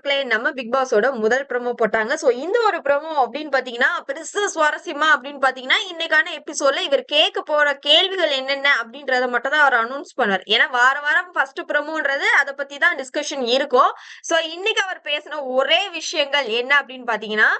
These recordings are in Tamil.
மக்களே, நம்ம பிக் பாஸோட முதல் ப்ரோமோ போட்டாங்க. சோ இந்த ஒரு ப்ரோமோ அப்படின்னு பாத்தீங்கன்னா, பெருசா சுவாரஸ்யமா அப்படின்னு பாத்தீங்கன்னா, இன்னைக்கான எபிசோட்ல இவர் கேட்க போற கேள்விகள் என்னென்ன அப்படின்றத மட்டும் தான் அவர் அனௌன்ஸ் பண்ணுவார். ஏன்னா வார வாரம் ஃபர்ஸ்ட் ப்ரோமோன்றது அத பத்தி தான் டிஸ்கஷன் இருக்கும். சோ இன்னைக்கு அவர் பேசின ஒரே விஷயங்கள் என்ன அப்படின்னு பாத்தீங்கன்னா,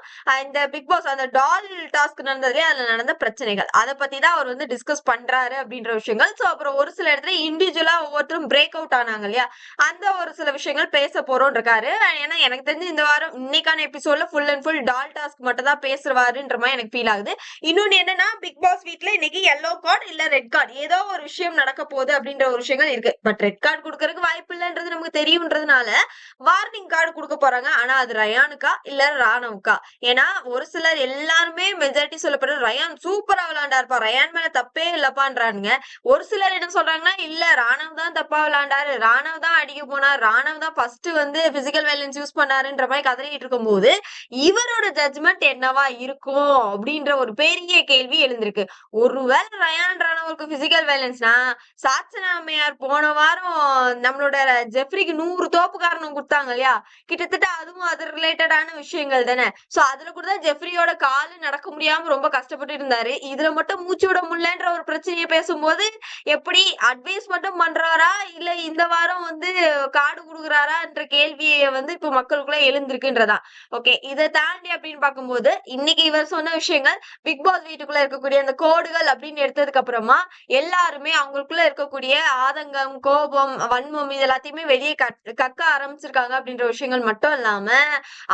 இந்த பிக் பாஸ் அந்த டால் டாஸ்க் நடந்ததுலயே அதுல நடந்த பிரச்சனைகள். அத பத்தி தான் அவர் வந்து டிஸ்கஸ் பண்றாரு அப்படின்ற விஷயங்கள். சோ அப்புறம் ஒரு சில இடத்துல இண்டிவிஜுவலா ஒவ்வொருத்தரும் பிரேக் அவுட் ஆனாங்க இல்லையா? அந்த ஒரு சில விஷயங்கள் பேச போறோம் இருக்காரு. ஏன்னா எனக்கு தெரிஞ்சு இந்த வாரம் இன்னைக்கான எபிசோட்ல full and full doll task மட்டும் தான் பேசுவாருன்ற மாதிரி எனக்கு ஃபீல் ஆகுது. இன்னொன்னு என்னன்னா, பிக் பாஸ் வீட்ல இன்னைக்கு எல்லோ கார்டு இல்ல ரெட் கார்டு ஏதோ ஒரு விஷயம் நடக்க போகுது அப்படின்ற ஒரு விஷயங்கள் இருக்கு. பட் ரெட் கார்டு கொடுக்கறதுக்கு வாய்ப்பு இல்லைன்றது நமக்கு தெரியும்ன்றதுனால வார்னிங் கார்டு கொடுக்க போறாங்க. ஆனா அது ரயானுக்கா இல்ல ராணவுக்கா? ஏன்னா ஒரு சிலர் எல்லாருமே மெஜாரிட்டி சொல்லப்படுற ரயான் சூப்பரா விளையாண்டாருப்பா, ரயான் மேல தப்பே இல்லப்பான்றானுங்க. ஒரு சிலர் என்ன சொல்றாங்கன்னா, இல்ல ராணவ் தான் தப்பா விளையாண்டாரு, ராணவ் தான் அடிக்க போனார், ராணவ் தான் ஃபர்ஸ்ட் வந்து பிசிக்கல் வயலன்ஸ் யூஸ் பண்ணாருன்ற மாதிரி கதறிட்டு இருக்கும்போது இவரோட ஜட்ஜ்மெண்ட் என்னவா இருக்கும் அப்படின்ற ஒரு பெரிய கேள்வி எழுந்திருக்கு. ஒருவேளை ரயான் ராணவுக்கு பிசிக்கல் வயலன்ஸ்னா, சாச்சனா அம்மையார் போன வாரம் நம்மளோட ஜெஃப்ரிக்கு 100 தோப்பு காரணம் கொடுத்தாங்க இல்லையா? கிட்டத்தட்ட அதுவும் அது ரிலேட்டடான விஷயங்கள் தானே. சோ அதுல கூட தான் ஜெஃப்ரியோட காலு நடக்க முடியாம ரொம்ப கஷ்டப்பட்டு இருந்தாரு. இதுல மட்டும் மூச்சு விட முடியலன்ற ஒரு பிரச்சனையை பேசும்போது எப்படி அட்வைஸ் மட்டும் பண்றாரா இல்ல இந்த வாரம் வந்து கார்டு குடுக்குறாரான்ற கேள்வியை வந்து இப்ப மக்களுக்குள்ள எழுந்திருக்குன்றதா. ஓகே, இதை தாண்டி அப்படின்னு பார்க்கும்போது இன்னைக்கு இவர் சொன்ன விஷயங்கள் பிக் பாஸ் வீட்டுக்குள்ள இருக்கக்கூடிய அந்த கோடுகள் அப்படின்னு எடுத்ததுக்கு அப்புறமா எல்லாருமே அவங்களுக்குள்ள இருக்கக்கூடிய ஆதங்கம், கோபம், வன்மம் இது எல்லாத்தையுமே வெளியே கக்க ஆரம்பிச்சிருக்காங்க அப்படின்ற விஷயங்கள் மட்டும் இல்லாம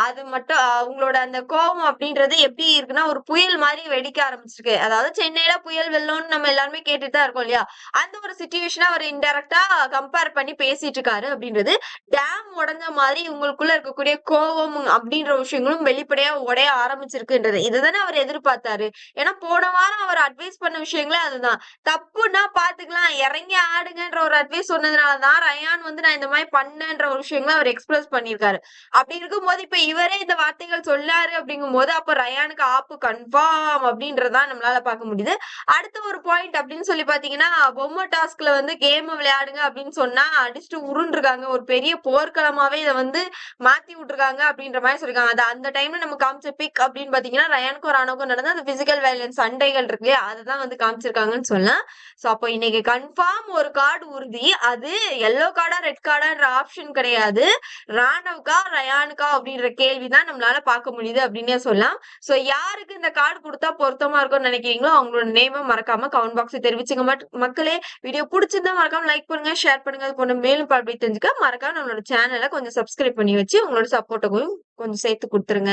அது மட்டும் அவங்களோட அந்த கோபம் அப்படின்றது எப்படி இருக்குன்னா ஒரு புயல் மாதிரி வெடிக்க ஆரம்பிச்சிருக்கு. அதாவது சென்னையில புயல் வெள்ளம்னு நம்ம எல்லாருமே கேட்டுட்டு தான் இருக்கோம் இல்லையா? அந்த ஒரு சிச்சுவேஷனை அவர் இன்டைரக்டா கம்பேர் பண்ணி பேசிட்டு இருக்காரு அப்படின்றது. டேம் உடைஞ்ச மாதிரி உங்களுக்குள்ள இருக்கக்கூடிய கோபம் அப்படின்ற விஷயங்களும் வெளிப்படையா உடைய ஆரம்பிச்சிருக்குன்றது. இதுதானே அவர் எதிர்பார்த்தாரு. ஏன்னா போன வாரம் அவர் அட்வைஸ் பண்ண விஷயங்களே அதுதான். தப்புன்னா பாத்துக்கலாம், இறங்கி ஆடுங்கன்ற ஒரு அட்வைஸ் சொன்னதுனாலதான் ரயான் வந்து நான் இந்த மாதிரி பண்ணேன்ற ஒரு விஷயங்களை அவர் எக்ஸ்பிரஸ் பண்ணியிருக்காரு. அப்படி இருக்கும்போது இப்ப இவரே இந்த வார்த்தைகள் சொல்லாரு அப்படிங்கும் போது அப்ப ரயானுக்கு ஆப்பு கன்ஃபார்ம் அப்படின்றதான் நம்மளால பார்க்க முடியுது. அடுத்த ஒரு பாயிண்ட் அப்படின்னு சொல்லி பாத்தீங்கன்னா, பொம்மை டாஸ்க்ல வந்து கேம் விளையாடுங்க அப்படின்னு சொன்னா அடிச்சுட்டு உருண்டிருக்காங்க. ஒரு பெரிய போர்க்களமாவே இதை வந்து மாத்தி விட்டுருக்காங்க அப்படின்ற மாதிரி சொல்லிருக்காங்க. அது அந்த டைம்ல நம்ம காமிச்ச பிக் அப்படின்னு பாத்தீங்கன்னா ரயானுக்கும் ராணுக்கும் நடந்த அந்த பிசிக்கல் வயலன்ஸ் சண்டைகள் இருக்கு இல்லையா? அதுதான் வந்து காமிச்சிருக்காங்கன்னு சொல்லலாம். சோ அப்போ இன்னைக்கு கன்ஃபார்ம் ஒரு கார்டு உறுதி. அது எல்லோ கார்டா ரெட் கார்டான்ற ஆப்ஷன் கிடையாது. ராணவுக்கா ரயானுக்கா அப்படின்ற கேள்விதான் நம்மளால பார்க்க முடியுது அப்படின்னே சொல்லலாம். சோ யாருக்கு இந்த கார்டு கொடுத்தா பொருத்தமா இருக்கும்னு நினைக்கிறீங்களோ அவங்களோட நேமை மறக்காம கமெண்ட் பாக்ஸ் தெரிவிச்சுங்க. மக்களே, வீடியோ பிடிச்சிருந்தா மறக்காம லைக் பண்ணுங்க, ஷேர் பண்ணுங்க. அது போன்ற மேலும் பப்ளிக் தெரிஞ்சுக்க மறக்காம நம்மளோட சேனலை கொஞ்சம் சப்ஸ்கிரைப் பண்ணி வச்சு உங்களோட சப்போர்ட்டை கொஞ்சம் சேர்த்து கொடுத்துருங்க.